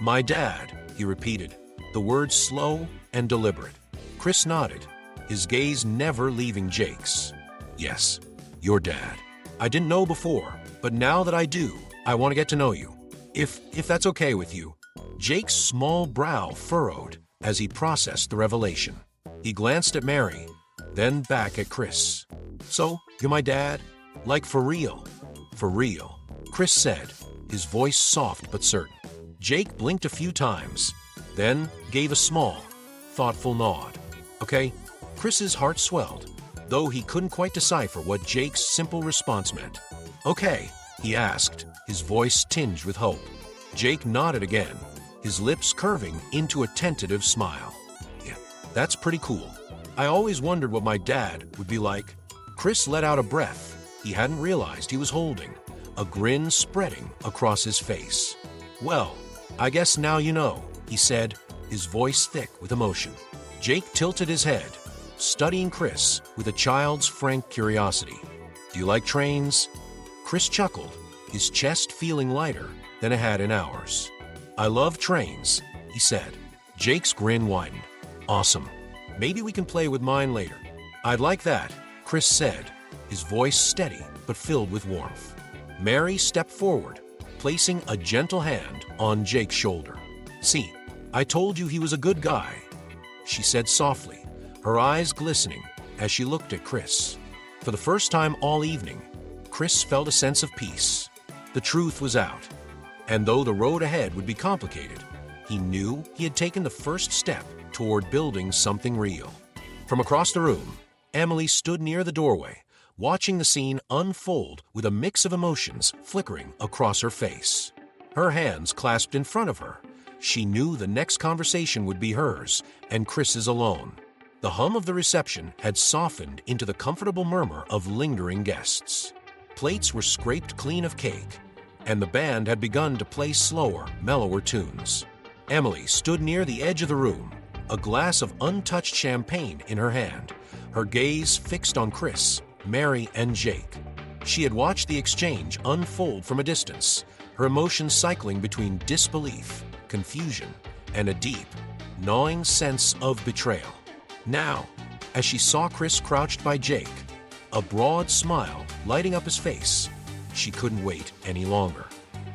"My dad," he repeated, the words slow and deliberate. Chris nodded, his gaze never leaving Jake's. "Yes, your dad. I didn't know before, but now that I do, I want to get to know you. If that's okay with you." Jake's small brow furrowed as he processed the revelation. He glanced at Mary, then back at Chris. "So, you're my dad? Like for real?" "For real," Chris said, his voice soft but certain. Jake blinked a few times, then gave a small, thoughtful nod. "Okay." Chris's heart swelled, though he couldn't quite decipher what Jake's simple response meant. "Okay," he asked, his voice tinged with hope. Jake nodded again, his lips curving into a tentative smile. "Yeah, that's pretty cool. I always wondered what my dad would be like." Chris let out a breath he hadn't realized he was holding, a grin spreading across his face. "Well, I guess now you know," he said, his voice thick with emotion. Jake tilted his head, studying Chris with a child's frank curiosity. "Do you like trains?" Chris chuckled, his chest feeling lighter than it had in hours. "I love trains," he said. Jake's grin widened. "Awesome. Maybe we can play with mine later. I'd like that, Chris said, his voice steady but filled with warmth. Mary stepped forward, placing a gentle hand on Jake's shoulder. See, I told you he was a good guy, she said softly, her eyes glistening as she looked at Chris. For the first time all evening, Chris felt a sense of peace. The truth was out, and though the road ahead would be complicated, he knew he had taken the first step toward building something real. From across the room, Emily stood near the doorway, watching the scene unfold with a mix of emotions flickering across her face. Her hands clasped in front of her, she knew the next conversation would be hers and Chris's alone. The hum of the reception had softened into the comfortable murmur of lingering guests. Plates were scraped clean of cake, and the band had begun to play slower, mellower tunes. Emily stood near the edge of the room, a glass of untouched champagne in her hand, her gaze fixed on Chris, Mary, and Jake. She had watched the exchange unfold from a distance, her emotions cycling between disbelief, confusion, and a deep, gnawing sense of betrayal. Now, as she saw Chris crouched by Jake, a broad smile lighting up his face, she couldn't wait any longer.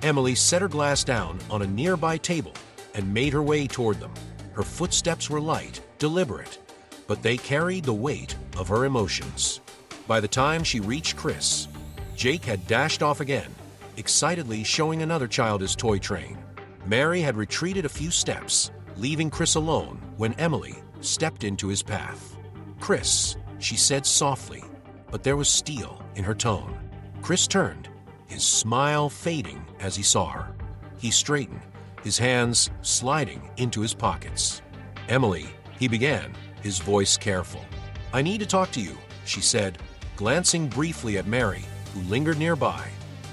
Emily set her glass down on a nearby table and made her way toward them. Her footsteps were light, deliberate, but they carried the weight of her emotions. By the time she reached Chris, Jake had dashed off again, excitedly showing another child his toy train. Mary had retreated a few steps, leaving Chris alone when Emily stepped into his path. "Chris," she said softly, but there was steel in her tone. Chris turned, his smile fading as he saw her. He straightened, his hands sliding into his pockets. "Emily," he began, his voice careful. "I need to talk to you," she said, glancing briefly at Mary, who lingered nearby,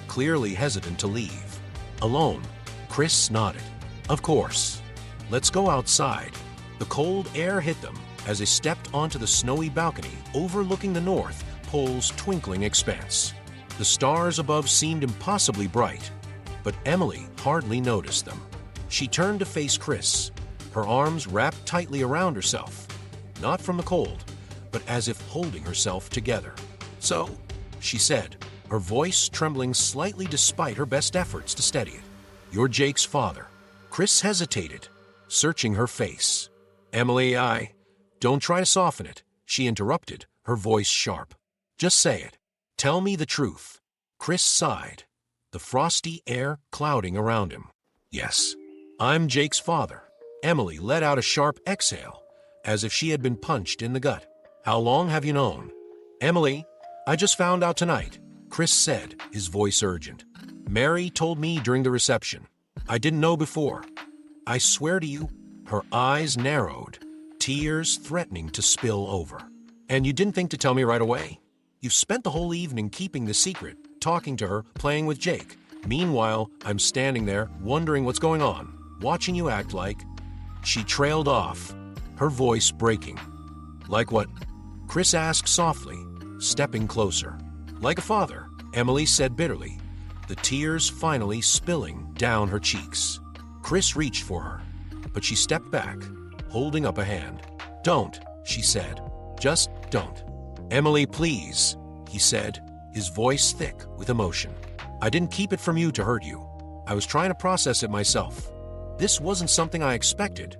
clearly hesitant to leave. Alone, Chris nodded. "Of course. Let's go outside." The cold air hit them as they stepped onto the snowy balcony overlooking the North Pole's twinkling expanse. The stars above seemed impossibly bright, but Emily hardly noticed them. She turned to face Chris, her arms wrapped tightly around herself, not from the cold, but as if holding herself together. "So," she said, her voice trembling slightly despite her best efforts to steady it, "you're Jake's father." Chris hesitated, searching her face. "Emily, Don't try to soften it," she interrupted, her voice sharp. "Just say it. Tell me the truth." Chris sighed, the frosty air clouding around him. "Yes, I'm Jake's father." Emily let out a sharp exhale, as if she had been punched in the gut. "How long have you known?" "Emily, I just found out tonight," Chris said, his voice urgent. "Mary told me during the reception. I didn't know before. I swear to you," her eyes narrowed, tears threatening to spill over. "And you didn't think to tell me right away? You've spent the whole evening keeping the secret, talking to her, playing with Jake. Meanwhile, I'm standing there, wondering what's going on, watching you act like—" She trailed off, her voice breaking. "Like what?" Chris asked softly, stepping closer. "Like a father," Emily said bitterly, the tears finally spilling down her cheeks. Chris reached for her, but she stepped back, holding up a hand. "Don't," she said. "Just don't." "Emily, please," he said, his voice thick with emotion. "I didn't keep it from you to hurt you. I was trying to process it myself. This wasn't something I expected,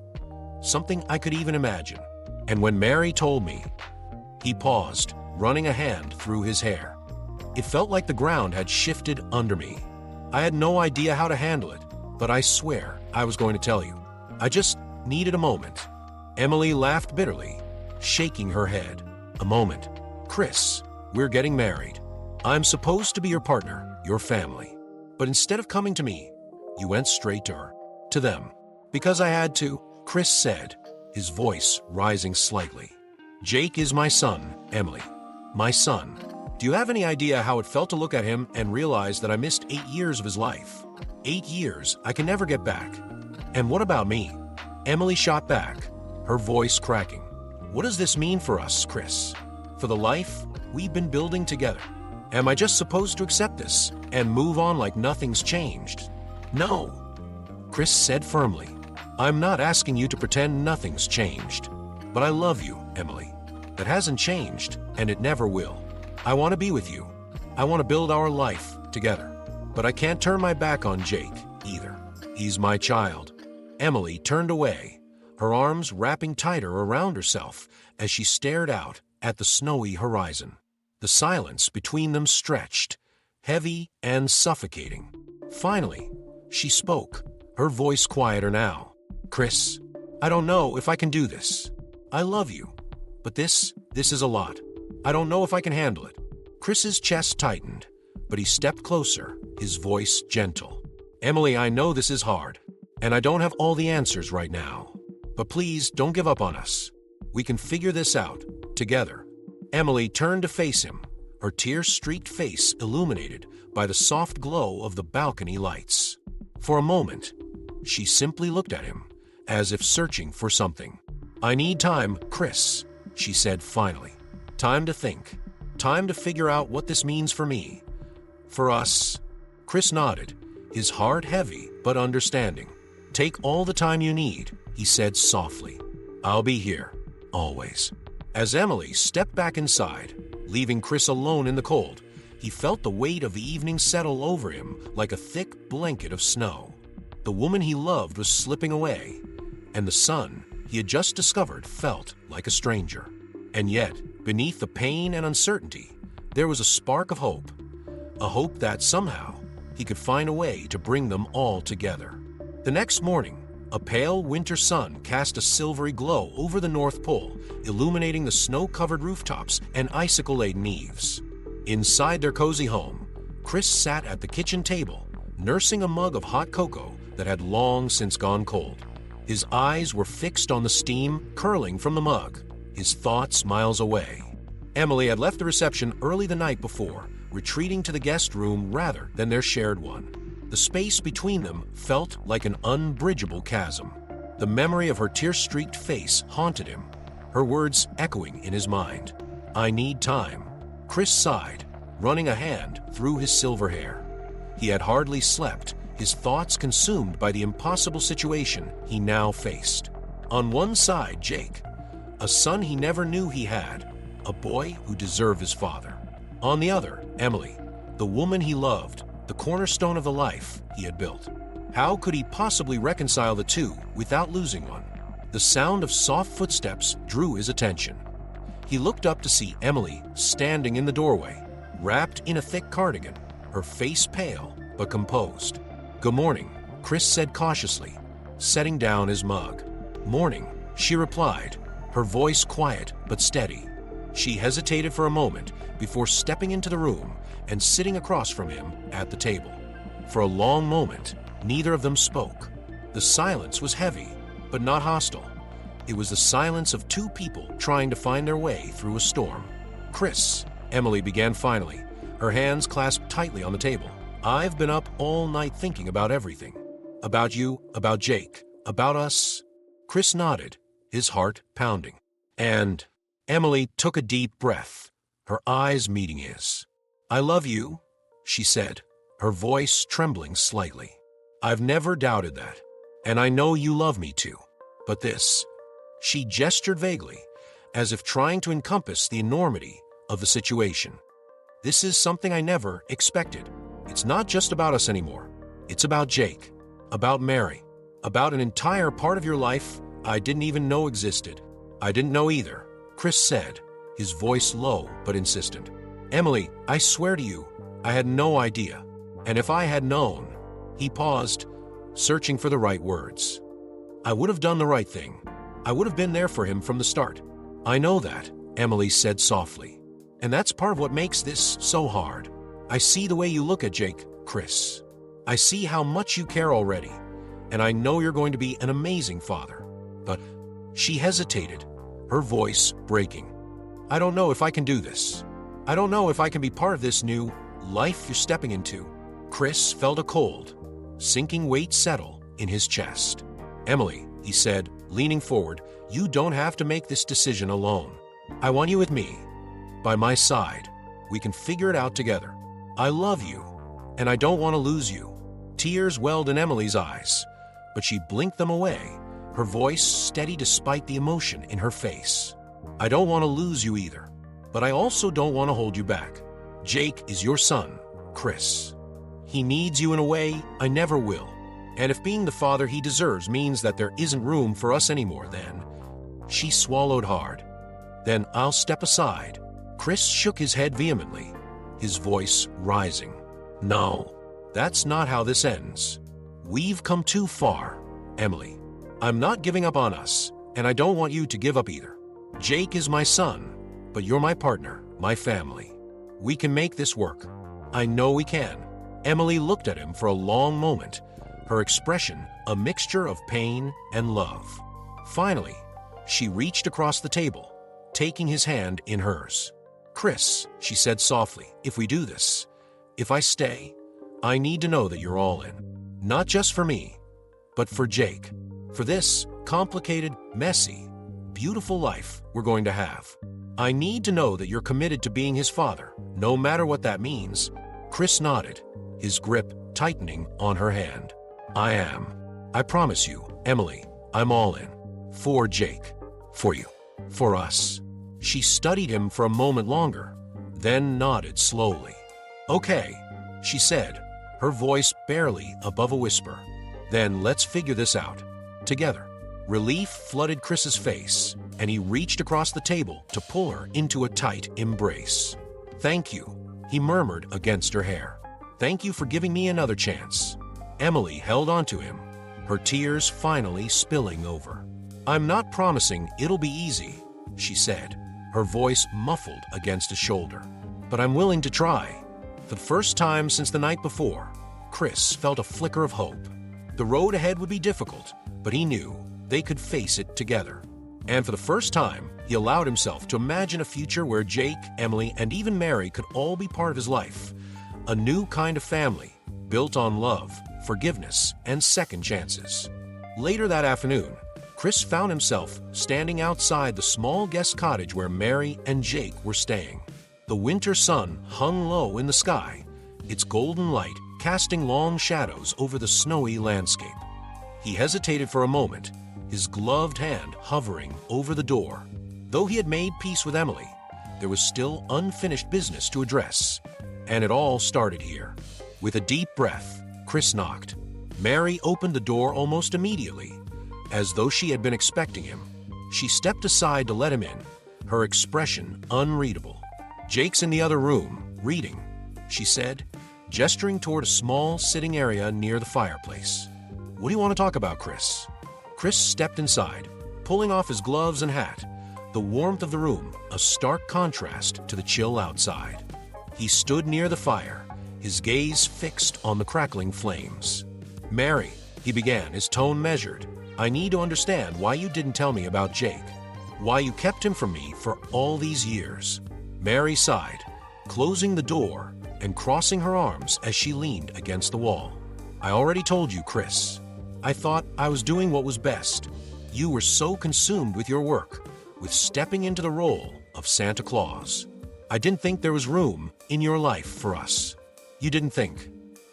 something I could even imagine. And when Mary told me—" He paused, running a hand through his hair. "It felt like the ground had shifted under me. I had no idea how to handle it, but I swear I was going to tell you. I just needed a moment." Emily laughed bitterly, shaking her head. "A moment. Chris, we're getting married. I'm supposed to be your partner, your family. But instead of coming to me, you went straight to her, to them. Because I had to," Chris said, his voice rising slightly. "Jake is my son, Emily. My son. Do you have any idea how it felt to look at him and realize that I missed 8 years of his life? 8 years I can never get back. And what about me?" Emily shot back, her voice cracking. "What does this mean for us, Chris? For the life we've been building together? Am I just supposed to accept this and move on like nothing's changed?" "No," Chris said firmly. "I'm not asking you to pretend nothing's changed. But I love you, Emily. That hasn't changed, and it never will. I want to be with you. I want to build our life together. But I can't turn my back on Jake, either. He's my child." Emily turned away, her arms wrapping tighter around herself as she stared out at the snowy horizon. The silence between them stretched, heavy and suffocating. Finally, she spoke, her voice quieter now. "Chris, I don't know if I can do this. I love you, but this is a lot. I don't know if I can handle it." Chris's chest tightened, but he stepped closer, his voice gentle. "Emily, I know this is hard, and I don't have all the answers right now. But please don't give up on us. We can figure this out, together." Emily turned to face him, her tear-streaked face illuminated by the soft glow of the balcony lights. For a moment, she simply looked at him, as if searching for something. "I need time, Chris," she said finally. "Time to think. Time to figure out what this means for me. For us." Chris nodded, his heart heavy but understanding. "Take all the time you need," he said softly. "I'll be here, always." As Emily stepped back inside, leaving Chris alone in the cold, he felt the weight of the evening settle over him like a thick blanket of snow. The woman he loved was slipping away, and the son he had just discovered felt like a stranger. And yet, beneath the pain and uncertainty, there was a spark of hope. A hope that somehow he could find a way to bring them all together. The next morning, a pale winter sun cast a silvery glow over the North Pole, illuminating the snow-covered rooftops and icicle-laden eaves. Inside their cozy home, Chris sat at the kitchen table, nursing a mug of hot cocoa that had long since gone cold. His eyes were fixed on the steam curling from the mug, his thoughts miles away. Emily had left the reception early the night before, retreating to the guest room rather than their shared one. The space between them felt like an unbridgeable chasm. The memory of her tear-streaked face haunted him, her words echoing in his mind. "I need time." Chris sighed, running a hand through his silver hair. He had hardly slept, his thoughts consumed by the impossible situation he now faced. On one side, Jake, a son he never knew he had, a boy who deserved his father. On the other, Emily, the woman he loved, the cornerstone of the life he had built. How could he possibly reconcile the two without losing one? The sound of soft footsteps drew his attention. He looked up to see Emily standing in the doorway, wrapped in a thick cardigan, her face pale but composed. "Good morning," Chris said cautiously, setting down his mug. "Morning," she replied, her voice quiet but steady. She hesitated for a moment before stepping into the room and sitting across from him at the table. For a long moment, neither of them spoke. The silence was heavy, but not hostile. It was the silence of two people trying to find their way through a storm. "Chris," Emily began finally, her hands clasped tightly on the table. "I've been up all night thinking about everything. About you, about Jake, about us." Chris nodded, his heart pounding. "And..." Emily took a deep breath, her eyes meeting his. "I love you," she said, her voice trembling slightly. "I've never doubted that, and I know you love me too. But this..." She gestured vaguely, as if trying to encompass the enormity of the situation. "This is something I never expected. It's not just about us anymore. It's about Jake, about Mary, about an entire part of your life I didn't even know existed." "I didn't know either," Chris said, his voice low but insistent. "Emily, I swear to you, I had no idea. And if I had known..." He paused, searching for the right words. "I would have done the right thing. I would have been there for him from the start." "I know that," Emily said softly. "And that's part of what makes this so hard. I see the way you look at Jake, Chris. I see how much you care already, and I know you're going to be an amazing father. But..." She hesitated, her voice breaking. "I don't know if I can do this. I don't know if I can be part of this new life you're stepping into." Chris felt a cold, sinking weight settle in his chest. "Emily," he said, leaning forward, "you don't have to make this decision alone. I want you with me, by my side. We can figure it out together. I love you, and I don't want to lose you." Tears welled in Emily's eyes, but she blinked them away, her voice steady despite the emotion in her face. "I don't want to lose you either, but I also don't want to hold you back. Jake is your son, Chris. He needs you in a way I never will. And if being the father he deserves means that there isn't room for us anymore, then..." She swallowed hard. "Then I'll step aside." Chris shook his head vehemently, his voice rising. "No, that's not how this ends. We've come too far, Emily. I'm not giving up on us, and I don't want you to give up either. Jake is my son, but you're my partner, my family. We can make this work. I know we can." Emily looked at him for a long moment, her expression a mixture of pain and love. Finally, she reached across the table, taking his hand in hers. "Chris," she said softly, "if we do this, if I stay, I need to know that you're all in. Not just for me, but for Jake. For this complicated, messy, beautiful life we're going to have. I need to know that you're committed to being his father, no matter what that means." Chris nodded, his grip tightening on her hand. "I am. I promise you, Emily, I'm all in. For Jake. For you. For us." She studied him for a moment longer, then nodded slowly. "Okay," she said, her voice barely above a whisper. "Then let's figure this out. Together." Relief flooded Chris's face, and he reached across the table to pull her into a tight embrace. "Thank you," he murmured against her hair. "Thank you for giving me another chance." Emily held onto him, her tears finally spilling over. "I'm not promising it'll be easy," she said, her voice muffled against his shoulder. "But I'm willing to try." For the first time since the night before, Chris felt a flicker of hope. The road ahead would be difficult, but he knew they could face it together. And for the first time, he allowed himself to imagine a future where Jake, Emily, and even Mary could all be part of his life. A new kind of family, built on love, forgiveness, and second chances. Later that afternoon, Chris found himself standing outside the small guest cottage where Mary and Jake were staying. The winter sun hung low in the sky, its golden light casting long shadows over the snowy landscape. He hesitated for a moment, his gloved hand hovering over the door. Though he had made peace with Emily, there was still unfinished business to address. And it all started here. With a deep breath, Chris knocked. Mary opened the door almost immediately, as though she had been expecting him. She stepped aside to let him in, her expression unreadable. "Jake's in the other room, reading," she said, gesturing toward a small sitting area near the fireplace. "What do you want to talk about, Chris?" Chris stepped inside, pulling off his gloves and hat, the warmth of the room a stark contrast to the chill outside. He stood near the fire, his gaze fixed on the crackling flames. "Mary," he began, his tone measured, "I need to understand why you didn't tell me about Jake. Why you kept him from me for all these years." Mary sighed, closing the door and crossing her arms as she leaned against the wall. "I already told you, Chris. I thought I was doing what was best. You were so consumed with your work, with stepping into the role of Santa Claus. I didn't think there was room in your life for us." "You didn't think,"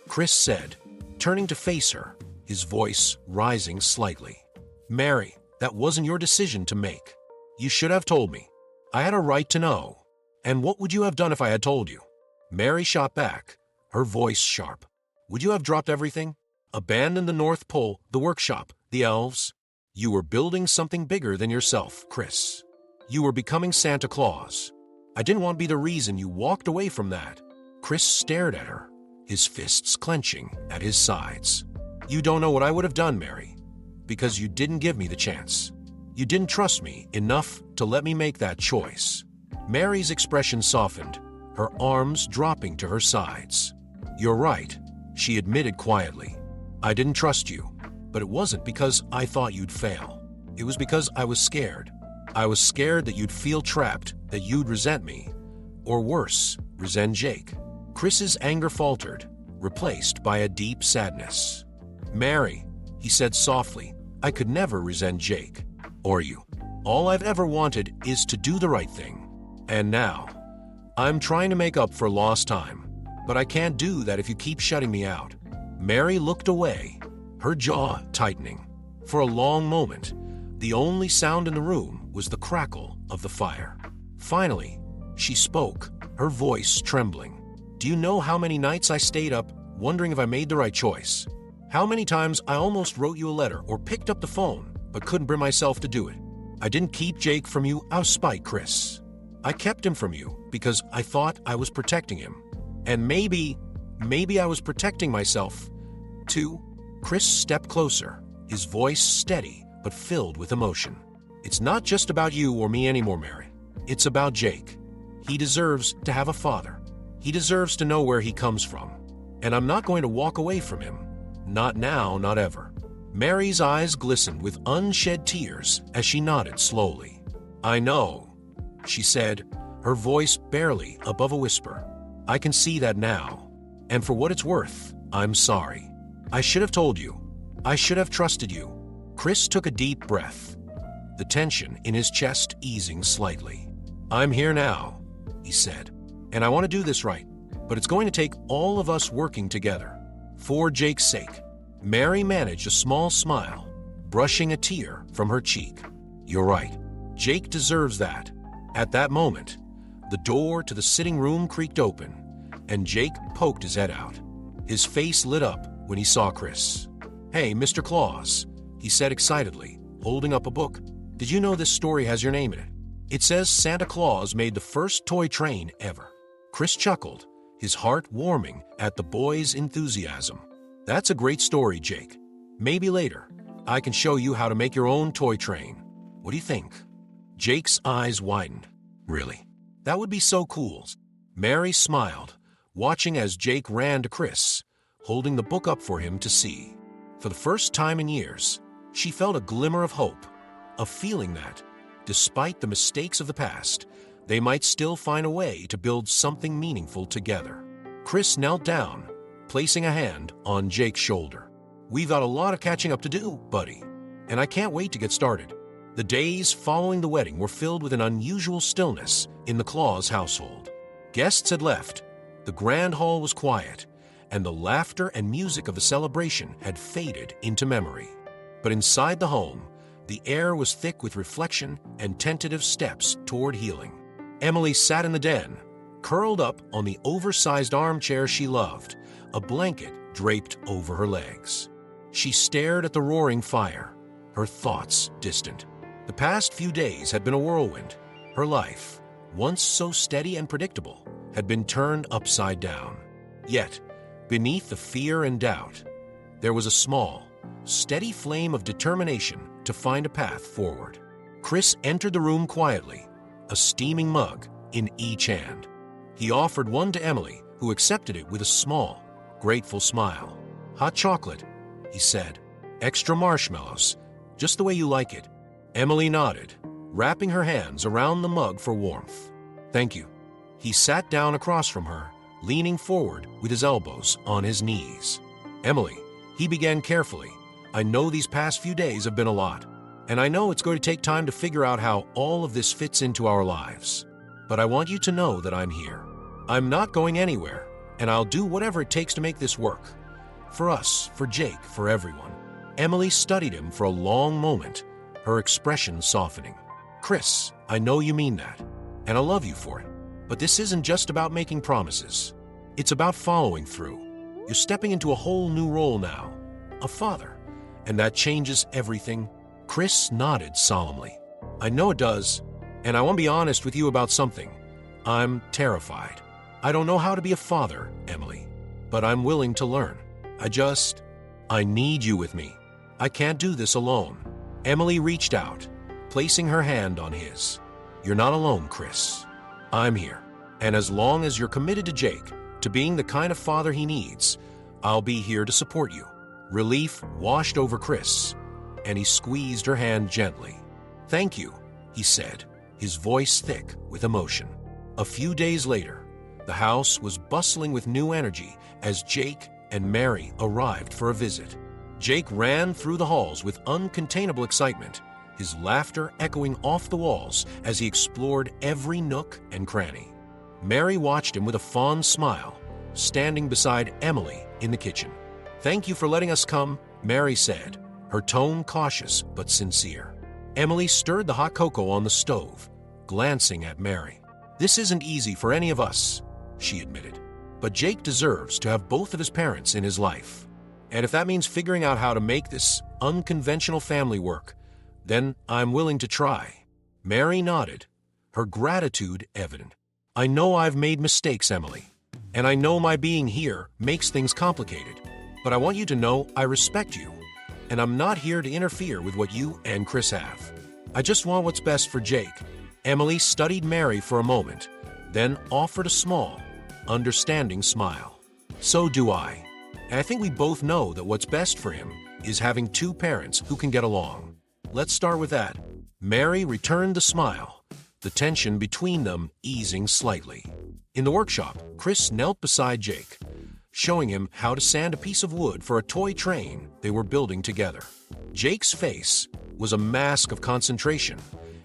Chris said, turning to face her, his voice rising slightly. "Mary, that wasn't your decision to make. You should have told me. I had a right to know. And what would you have done if I had told you?" Mary shot back, her voice sharp. "Would you have dropped everything? Abandoned the North Pole, the workshop, the elves? You were building something bigger than yourself, Chris. You were becoming Santa Claus. I didn't want to be the reason you walked away from that." Chris stared at her, his fists clenching at his sides. "You don't know what I would have done, Mary, because you didn't give me the chance. You didn't trust me enough to let me make that choice." Mary's expression softened, her arms dropping to her sides. "You're right," she admitted quietly. "I didn't trust you, but it wasn't because I thought you'd fail. It was because I was scared. I was scared that you'd feel trapped, that you'd resent me, or worse, resent Jake." Chris's anger faltered, replaced by a deep sadness. "Mary," he said softly, "I could never resent Jake, or you. All I've ever wanted is to do the right thing. And now, I'm trying to make up for lost time, but I can't do that if you keep shutting me out." Mary looked away, her jaw tightening. For a long moment, the only sound in the room was the crackle of the fire. Finally, she spoke, her voice trembling. "Do you know how many nights I stayed up wondering if I made the right choice? How many times I almost wrote you a letter or picked up the phone, but couldn't bring myself to do it? I didn't keep Jake from you out of spite, Chris. I kept him from you because I thought I was protecting him. And maybe I was protecting myself, too." Chris stepped closer, his voice steady but filled with emotion. "It's not just about you or me anymore, Mary. It's about Jake. He deserves to have a father. He deserves to know where he comes from. And I'm not going to walk away from him. Not now, not ever." Mary's eyes glistened with unshed tears as she nodded slowly. "I know," she said, her voice barely above a whisper. "I can see that now. And for what it's worth, I'm sorry. I should have told you. I should have trusted you." Chris took a deep breath, the tension in his chest easing slightly. "I'm here now," he said, "and I want to do this right, but it's going to take all of us working together. For Jake's sake." Mary managed a small smile, brushing a tear from her cheek. "You're right. Jake deserves that." At that moment, the door to the sitting room creaked open, and Jake poked his head out. His face lit up when he saw Chris. "Hey, Mr. Claus," he said excitedly, holding up a book. "Did you know this story has your name in it? It says Santa Claus made the first toy train ever." Chris chuckled, his heart warming at the boy's enthusiasm. "That's a great story, Jake. Maybe later, I can show you how to make your own toy train. What do you think?" Jake's eyes widened. "Really? That would be so cool." Mary smiled, watching as Jake ran to Chris, holding the book up for him to see. For the first time in years, she felt a glimmer of hope, a feeling that, despite the mistakes of the past, they might still find a way to build something meaningful together. Chris knelt down, placing a hand on Jake's shoulder. "We've got a lot of catching up to do, buddy, and I can't wait to get started." The days following the wedding were filled with an unusual stillness in the Claus household. Guests had left, the grand hall was quiet, and the laughter and music of the celebration had faded into memory. But inside the home, the air was thick with reflection and tentative steps toward healing. Emily sat in the den, curled up on the oversized armchair she loved, a blanket draped over her legs. She stared at the roaring fire, her thoughts distant. The past few days had been a whirlwind. Her life, once so steady and predictable, had been turned upside down. Yet, beneath the fear and doubt, there was a small, steady flame of determination to find a path forward. Chris entered the room quietly, a steaming mug in each hand. He offered one to Emily, who accepted it with a small, grateful smile. "Hot chocolate," he said. "Extra marshmallows, just the way you like it." Emily nodded, wrapping her hands around the mug for warmth. "Thank you." He sat down across from her, leaning forward with his elbows on his knees. "Emily," he began carefully, "I know these past few days have been a lot, and I know it's going to take time to figure out how all of this fits into our lives. But I want you to know that I'm here. I'm not going anywhere, and I'll do whatever it takes to make this work. For us, for Jake, for everyone." Emily studied him for a long moment, her expression softening. "Chris, I know you mean that, and I love you for it. But this isn't just about making promises. It's about following through. You're stepping into a whole new role now, a father, and that changes everything." Chris nodded solemnly. "I know it does, and I want to be honest with you about something. I'm terrified. I don't know how to be a father, Emily, but I'm willing to learn. I need you with me. I can't do this alone." Emily reached out, placing her hand on his. "You're not alone, Chris. I'm here, and as long as you're committed to Jake, to being the kind of father he needs, I'll be here to support you." Relief washed over Chris, and he squeezed her hand gently. "Thank you," he said, his voice thick with emotion. A few days later, the house was bustling with new energy as Jake and Mary arrived for a visit. Jake ran through the halls with uncontainable excitement, his laughter echoing off the walls as he explored every nook and cranny. Mary watched him with a fond smile, standing beside Emily in the kitchen. "Thank you for letting us come," Mary said, her tone cautious but sincere. Emily stirred the hot cocoa on the stove, glancing at Mary. "This isn't easy for any of us," she admitted. "But Jake deserves to have both of his parents in his life. And if that means figuring out how to make this unconventional family work, then I'm willing to try." Mary nodded, her gratitude evident. "I know I've made mistakes, Emily, and I know my being here makes things complicated, but I want you to know I respect you, and I'm not here to interfere with what you and Chris have. I just want what's best for Jake." Emily studied Mary for a moment, then offered a small, understanding smile. "So do I. And I think we both know that what's best for him is having two parents who can get along. Let's start with that." Mary returned the smile, the tension between them easing slightly. In the workshop, Chris knelt beside Jake, showing him how to sand a piece of wood for a toy train they were building together. Jake's face was a mask of concentration,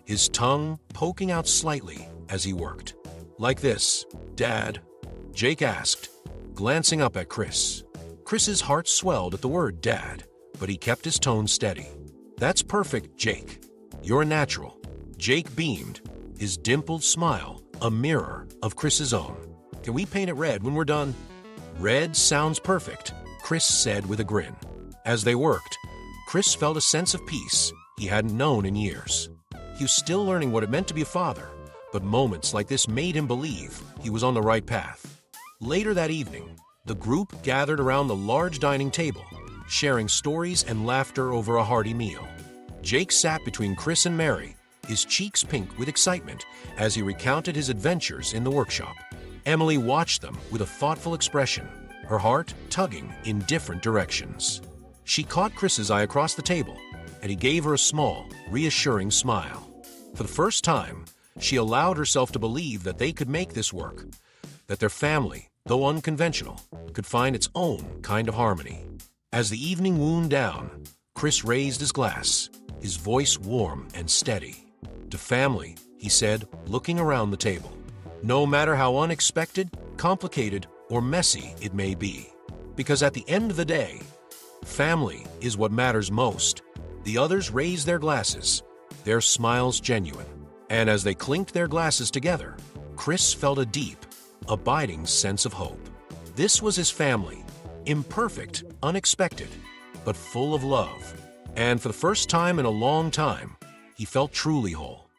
his tongue poking out slightly as he worked. "Like this, Dad?" Jake asked, glancing up at Chris. Chris's heart swelled at the word Dad, but he kept his tone steady. "That's perfect, Jake. You're a natural." Jake beamed, his dimpled smile a mirror of Chris's own. "Can we paint it red when we're done?" "Red sounds perfect," Chris said with a grin. As they worked, Chris felt a sense of peace he hadn't known in years. He was still learning what it meant to be a father, but moments like this made him believe he was on the right path. Later that evening, the group gathered around the large dining table, sharing stories and laughter over a hearty meal. Jake sat between Chris and Mary, his cheeks pink with excitement as he recounted his adventures in the workshop. Emily watched them with a thoughtful expression, her heart tugging in different directions. She caught Chris's eye across the table, and he gave her a small, reassuring smile. For the first time, she allowed herself to believe that they could make this work, that their family, though unconventional, could find its own kind of harmony. As the evening wound down, Chris raised his glass, his voice warm and steady. "To family," he said, looking around the table. "No matter how unexpected, complicated, or messy it may be. Because at the end of the day, family is what matters most." The others raised their glasses, their smiles genuine. And as they clinked their glasses together, Chris felt a deep, abiding sense of hope. This was his family, imperfect, unexpected, but full of love. And for the first time in a long time, he felt truly whole.